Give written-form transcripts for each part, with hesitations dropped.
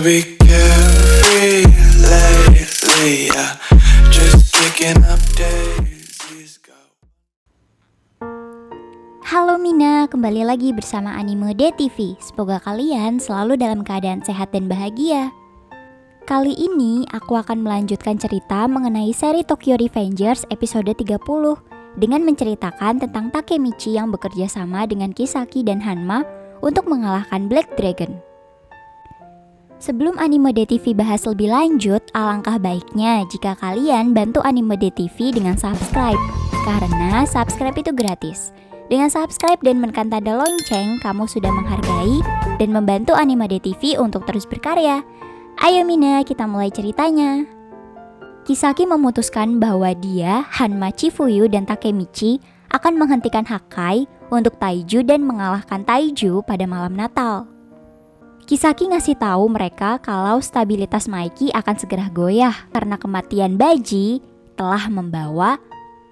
Be carefree lately, yeah. Just kicking up daisies. Halo Mina, kembali lagi bersama Anime DTV. Semoga kalian selalu dalam keadaan sehat dan bahagia. Kali ini aku akan melanjutkan cerita mengenai seri Tokyo Revengers episode 30 dengan menceritakan tentang Takemichi yang bekerja sama dengan Kisaki dan Hanma untuk mengalahkan Black Dragon. Sebelum Anime DTV bahas lebih lanjut, alangkah baiknya jika kalian bantu Anime DTV dengan subscribe, karena subscribe itu gratis. Dengan subscribe dan menekan tanda lonceng, kamu sudah menghargai dan membantu Anime DTV untuk terus berkarya. Ayo Mina, kita mulai ceritanya. Kisaki memutuskan bahwa dia, Hanma, Chifuyu, dan Takemichi akan menghentikan Hakai untuk Taiju dan mengalahkan Taiju pada malam Natal. Kisaki ngasih tahu mereka kalau stabilitas Maiki akan segera goyah karena kematian Baji telah membawa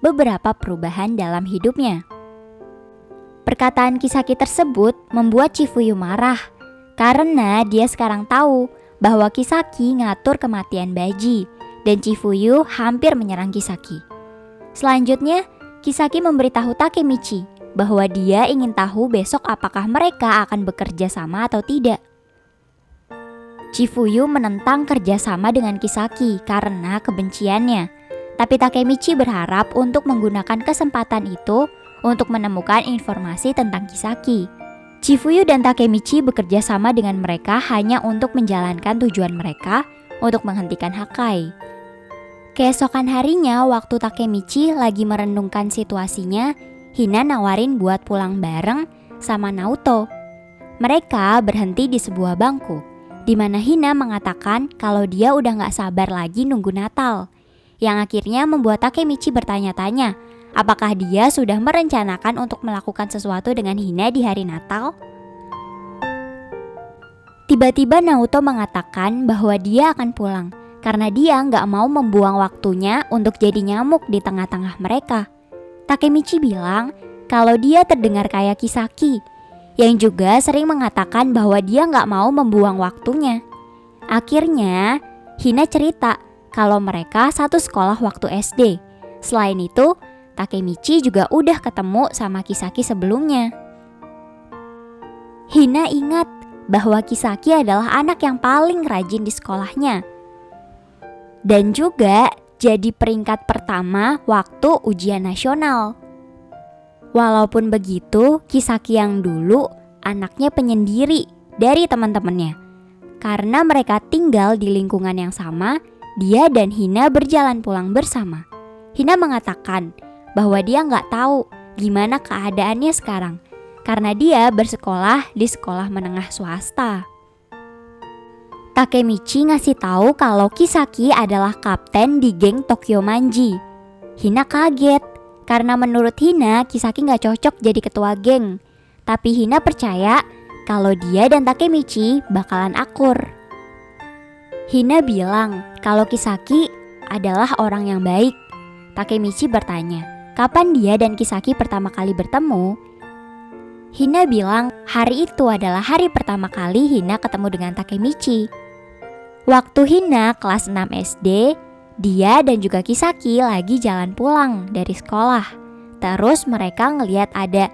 beberapa perubahan dalam hidupnya. Perkataan Kisaki tersebut membuat Chifuyu marah karena dia sekarang tahu bahwa Kisaki ngatur kematian Baji dan Chifuyu hampir menyerang Kisaki. Selanjutnya, Kisaki memberitahu Takemichi bahwa dia ingin tahu besok apakah mereka akan bekerja sama atau tidak. Chifuyu menentang kerjasama dengan Kisaki karena kebenciannya, tapi Takemichi berharap untuk menggunakan kesempatan itu untuk menemukan informasi tentang Kisaki. Chifuyu dan Takemichi bekerja sama dengan mereka hanya untuk menjalankan tujuan mereka untuk menghentikan Hakai. Keesokan harinya, waktu Takemichi lagi merenungkan situasinya, Hina nawarin buat pulang bareng sama Naoto. Mereka berhenti di sebuah bangku, di mana Hina mengatakan kalau dia udah gak sabar lagi nunggu Natal, yang akhirnya membuat Takemichi bertanya-tanya apakah dia sudah merencanakan untuk melakukan sesuatu dengan Hina di hari Natal. Tiba-tiba Naoto mengatakan bahwa dia akan pulang karena dia gak mau membuang waktunya untuk jadi nyamuk di tengah-tengah mereka. Takemichi bilang kalau dia terdengar kayak Kisaki, yang juga sering mengatakan bahwa dia gak mau membuang waktunya. Akhirnya, Hina cerita kalau mereka satu sekolah waktu SD. Selain itu, Takemichi juga udah ketemu sama Kisaki sebelumnya. Hina ingat bahwa Kisaki adalah anak yang paling rajin di sekolahnya, dan juga jadi peringkat pertama waktu ujian nasional. Walaupun begitu, Kisaki yang dulu anaknya penyendiri dari teman-temannya. Karena mereka tinggal di lingkungan yang sama, dia dan Hina berjalan pulang bersama. Hina mengatakan bahwa dia nggak tahu gimana keadaannya sekarang, karena dia bersekolah di sekolah menengah swasta. Takemichi ngasih tahu kalau Kisaki adalah kapten di geng Tokyo Manji. Hina kaget karena menurut Hina, Kisaki gak cocok jadi ketua geng. Tapi Hina percaya kalau dia dan Takemichi bakalan akur. Hina bilang kalau Kisaki adalah orang yang baik. Takemichi bertanya, kapan dia dan Kisaki pertama kali bertemu? Hina bilang hari itu adalah hari pertama kali Hina ketemu dengan Takemichi. Waktu Hina kelas 6 SD, dia dan juga Kisaki lagi jalan pulang dari sekolah. Terus mereka ngeliat ada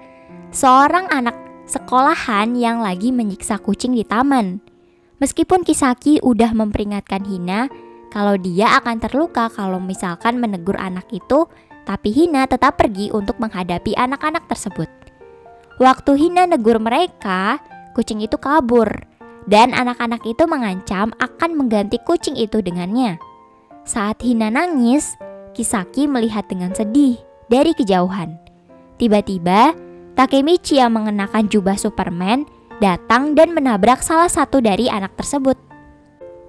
seorang anak sekolahan yang lagi menyiksa kucing di taman. Meskipun Kisaki udah memperingatkan Hina kalau dia akan terluka kalau misalkan menegur anak itu, tapi Hina tetap pergi untuk menghadapi anak-anak tersebut. Waktu Hina negur mereka, kucing itu kabur dan anak-anak itu mengancam akan mengganti kucing itu dengannya. Saat Hina nangis, Kisaki melihat dengan sedih dari kejauhan. Tiba-tiba, Takemichi yang mengenakan jubah Superman datang dan menabrak salah satu dari anak tersebut.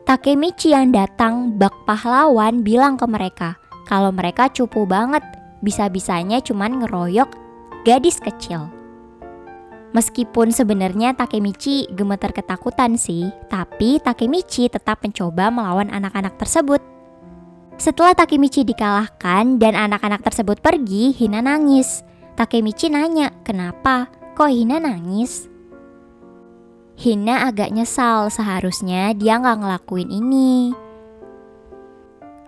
Takemichi yang datang bak pahlawan bilang ke mereka kalau mereka cupu banget, bisa-bisanya cuman ngeroyok gadis kecil. Meskipun sebenarnya Takemichi gemeter ketakutan sih, tapi Takemichi tetap mencoba melawan anak-anak tersebut. Setelah Takemichi dikalahkan dan anak-anak tersebut pergi, Hina nangis. Takemichi nanya, kenapa? Kok Hina nangis? Hina agak nyesal, seharusnya dia nggak ngelakuin ini.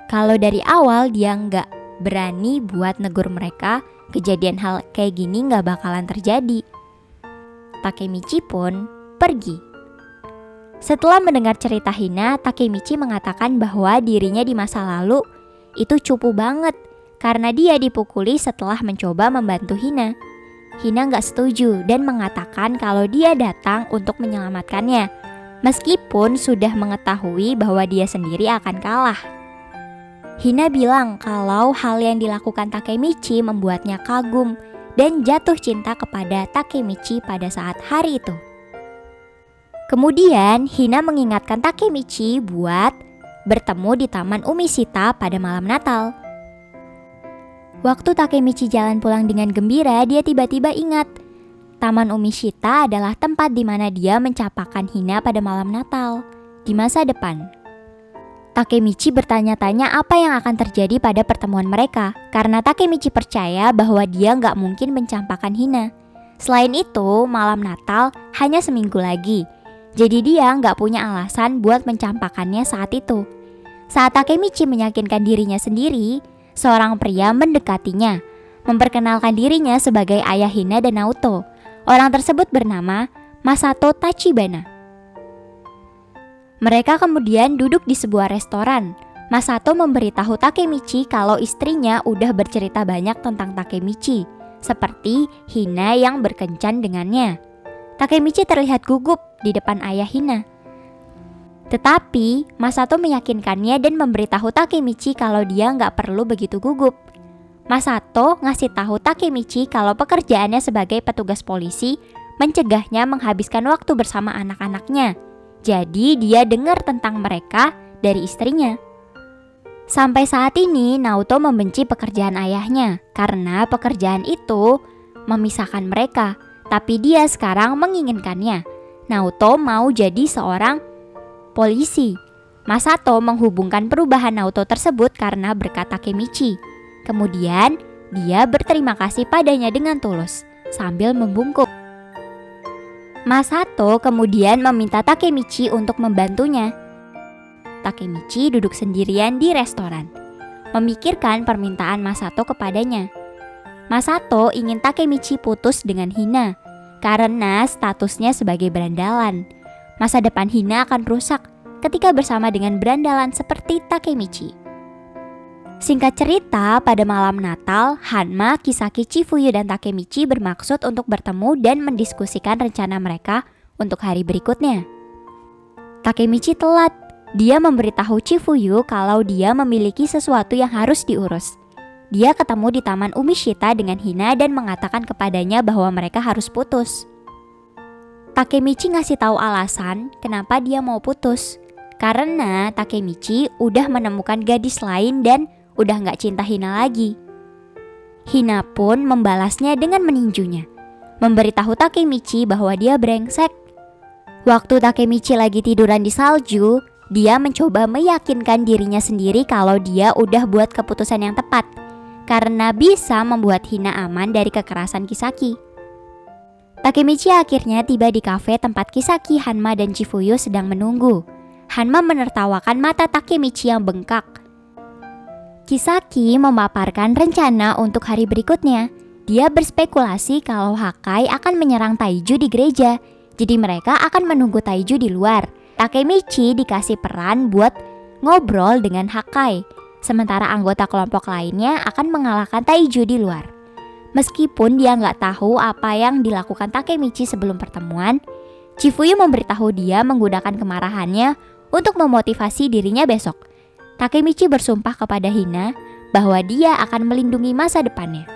Kalau dari awal dia nggak berani buat negur mereka, kejadian hal kayak gini nggak bakalan terjadi. Takemichi pun pergi. Setelah mendengar cerita Hina, Takemichi mengatakan bahwa dirinya di masa lalu itu cupu banget karena dia dipukuli setelah mencoba membantu Hina. Hina nggak setuju dan mengatakan kalau dia datang untuk menyelamatkannya, meskipun sudah mengetahui bahwa dia sendiri akan kalah. Hina bilang kalau hal yang dilakukan Takemichi membuatnya kagum dan jatuh cinta kepada Takemichi pada saat hari itu. Kemudian Hina mengingatkan Takemichi buat bertemu di Taman Umishita pada malam Natal. Waktu Takemichi jalan pulang dengan gembira, dia tiba-tiba ingat Taman Umishita adalah tempat di mana dia mencapakan Hina pada malam Natal di masa depan. Takemichi bertanya-tanya apa yang akan terjadi pada pertemuan mereka karena Takemichi percaya bahwa dia nggak mungkin mencampakkan Hina. Selain itu, malam Natal hanya seminggu lagi, jadi dia nggak punya alasan buat mencampakkannya saat itu. Saat Takemichi meyakinkan dirinya sendiri, seorang pria mendekatinya, memperkenalkan dirinya sebagai ayah Hina dan Naoto. Orang tersebut bernama Masato Tachibana. Mereka kemudian duduk di sebuah restoran. Masato memberitahu Takemichi kalau istrinya udah bercerita banyak tentang Takemichi, seperti Hina yang berkencan dengannya. Takemichi terlihat gugup di depan ayah Hina. Tetapi Masato meyakinkannya dan memberitahu Takemichi kalau dia nggak perlu begitu gugup. Masato ngasih tahu Takemichi kalau pekerjaannya sebagai petugas polisi mencegahnya menghabiskan waktu bersama anak-anaknya. Jadi dia dengar tentang mereka dari istrinya. Sampai saat ini Naoto membenci pekerjaan ayahnya karena pekerjaan itu memisahkan mereka, tapi dia sekarang menginginkannya. Naoto mau jadi seorang polisi. Masato menghubungkan perubahan Naoto tersebut karena berkat Takemichi. Kemudian dia berterima kasih padanya dengan tulus sambil membungkuk. Masato kemudian meminta Takemichi untuk membantunya. Takemichi duduk sendirian di restoran, memikirkan permintaan Masato kepadanya. Masato ingin Takemichi putus dengan Hina karena statusnya sebagai berandalan. Masa depan Hina akan rusak ketika bersama dengan berandalan seperti Takemichi. Singkat cerita, pada malam Natal, Hanma, Kisaki, Chifuyu, dan Takemichi bermaksud untuk bertemu dan mendiskusikan rencana mereka untuk hari berikutnya. Takemichi telat. Dia memberitahu Chifuyu kalau dia memiliki sesuatu yang harus diurus. Dia ketemu di Taman Umishita dengan Hina dan mengatakan kepadanya bahwa mereka harus putus. Takemichi ngasih tahu alasan kenapa dia mau putus. Karena Takemichi udah menemukan gadis lain dan udah gak cinta Hina lagi. Hina pun membalasnya dengan meninjunya, memberitahu Takemichi bahwa dia brengsek. Waktu Takemichi lagi tiduran di salju, dia mencoba meyakinkan dirinya sendiri kalau dia udah buat keputusan yang tepat karena bisa membuat Hina aman dari kekerasan Kisaki. Takemichi akhirnya tiba di kafe tempat Kisaki, Hanma, dan Chifuyu sedang menunggu. Hanma menertawakan mata Takemichi yang bengkak. Kisaki memaparkan rencana untuk hari berikutnya. Dia berspekulasi kalau Hakai akan menyerang Taiju di gereja, jadi mereka akan menunggu Taiju di luar. Takemichi dikasih peran buat ngobrol dengan Hakai, sementara anggota kelompok lainnya akan mengalahkan Taiju di luar. Meskipun dia nggak tahu apa yang dilakukan Takemichi sebelum pertemuan, Chifuyu memberitahu dia menggunakan kemarahannya untuk memotivasi dirinya besok. Takemichi bersumpah kepada Hina bahwa dia akan melindungi masa depannya.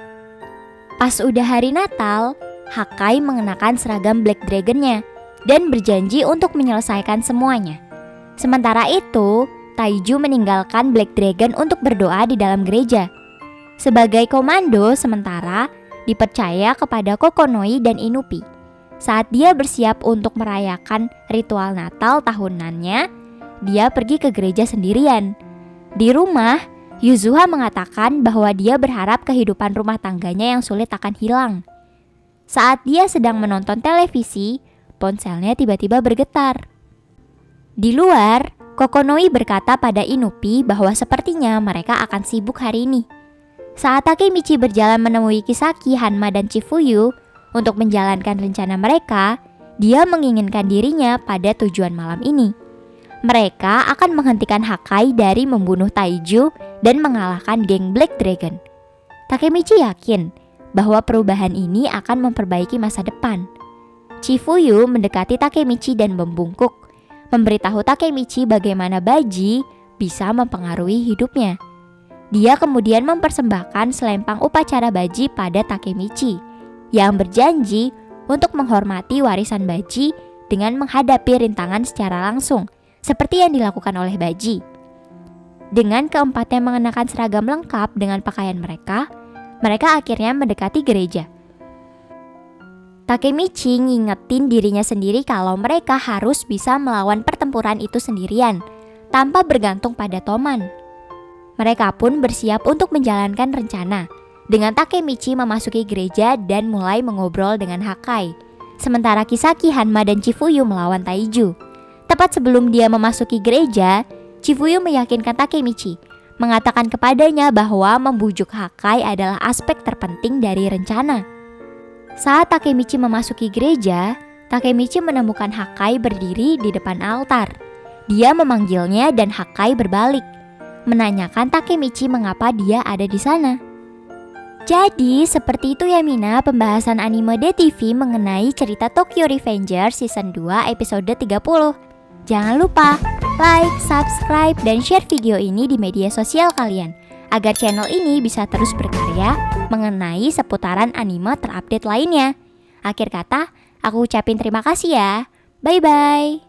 Pas udah hari Natal, Hakai mengenakan seragam Black Dragon-nya dan berjanji untuk menyelesaikan semuanya. Sementara itu, Taiju meninggalkan Black Dragon untuk berdoa di dalam gereja. Sebagai komando sementara, dipercaya kepada Kokonoi dan Inupi. Saat dia bersiap untuk merayakan ritual Natal tahunannya, dia pergi ke gereja sendirian. Di rumah, Yuzuha mengatakan bahwa dia berharap kehidupan rumah tangganya yang sulit akan hilang. Saat dia sedang menonton televisi, ponselnya tiba-tiba bergetar. Di luar, Kokonoi berkata pada Inupi bahwa sepertinya mereka akan sibuk hari ini. Saat Takemichi berjalan menemui Kisaki, Hanma, dan Chifuyu untuk menjalankan rencana mereka, dia menginginkan dirinya pada tujuan malam ini. Mereka akan menghentikan Hakai dari membunuh Taiju dan mengalahkan geng Black Dragon. Takemichi yakin bahwa perubahan ini akan memperbaiki masa depan. Chifuyu mendekati Takemichi dan membungkuk, memberitahu Takemichi bagaimana Baji bisa mempengaruhi hidupnya. Dia kemudian mempersembahkan selempang upacara Baji pada Takemichi, yang berjanji untuk menghormati warisan Baji dengan menghadapi rintangan secara langsung, seperti yang dilakukan oleh Baji. Dengan keempatnya mengenakan seragam lengkap dengan pakaian mereka akhirnya mendekati gereja. Takemichi ngingetin dirinya sendiri kalau mereka harus bisa melawan pertempuran itu sendirian, tanpa bergantung pada Toman. Mereka pun bersiap untuk menjalankan rencana, dengan Takemichi memasuki gereja dan mulai mengobrol dengan Hakai, sementara Kisaki, Hanma, dan Chifuyu melawan Taiju. Tepat sebelum dia memasuki gereja, Chifuyu meyakinkan Takemichi, mengatakan kepadanya bahwa membujuk Hakai adalah aspek terpenting dari rencana. Saat Takemichi memasuki gereja, Takemichi menemukan Hakai berdiri di depan altar. Dia memanggilnya dan Hakai berbalik, menanyakan Takemichi mengapa dia ada di sana. Jadi, seperti itu ya Mina, pembahasan anime DTV mengenai cerita Tokyo Revengers Season 2 episode 30. Jangan lupa like, subscribe, dan share video ini di media sosial kalian agar channel ini bisa terus berkarya mengenai seputaran anime terupdate lainnya. Akhir kata, aku ucapin terima kasih ya. Bye-bye.